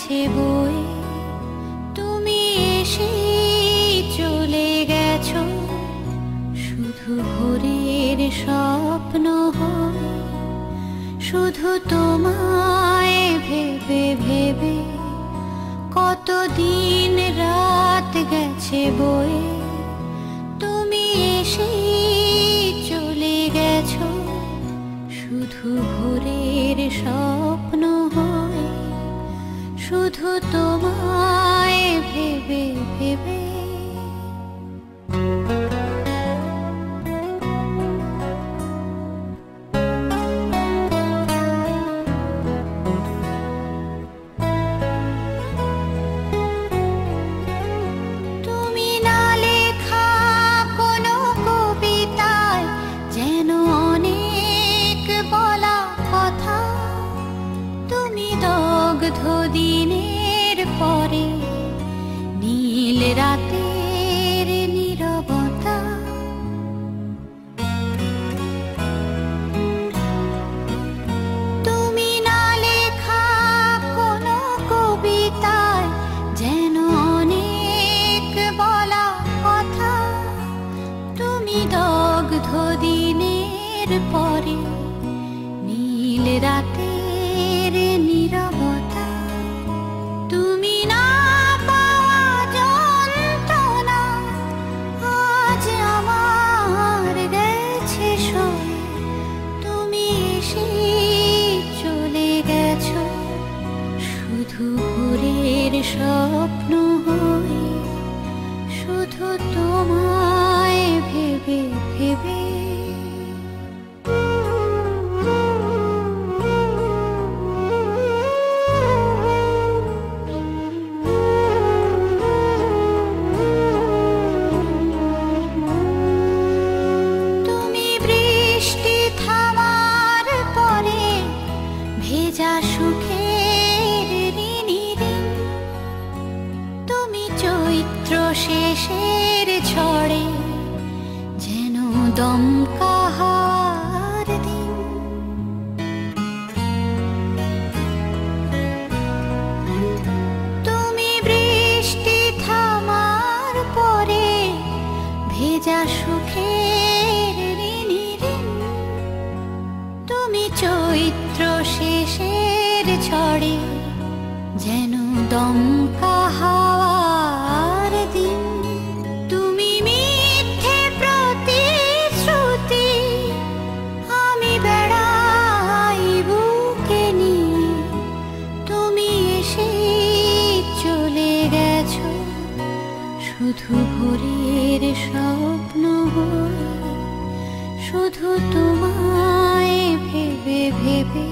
গেছে বয়ে, তুমি এসে চলে গেছো শুধু ভোরের স্বপ্ন হয়ে। শুধু তোমায় ভেবে ভেবে কতদিন রাত গেছে বয়ে, তুমি এসে চলে গেছো শুধু ভোরের স্বপ্ন হয়ে। শুধু তোমায় ভেবে ভেবে দিনের পরে নীল রাতের নীরবতা। তুমি না লেখা কোনো কবিতায় যেন অনেক বলা কথা। তুমি দগ্ধ দিনের পরে নীল রাতের নীরবতা। তুমি না পাওয়া যন্ত্রণা আজ আমার গেছে সয়ে। তুমি এসে চলে গেছো শুধু ভোরের স্বপ্ন হয়ে। শুধু তোমায় ভেবে ভেবে ভেজা সুখের ঋণী ঋণ। তুমি চৈত্র শেষের ঝড়ে যেন দমকা হাওয়ার দিন। তুমি বৃষ্টি থামার পরে ভেজা সুখের ঋণী ঋণ। তুমি চৈত্র শেষের ঝড়ে যেন দমকা হাওয়ার দিন। তুমি মিথ্যে প্রতিশ্রুতি, আমি বেড়াই বুকে নিয়ে। তুমি এসে চলে গেছো শুধু ভোরের স্বপ্ন হয়ে। শুধু তোমায় ভেবে ভেবে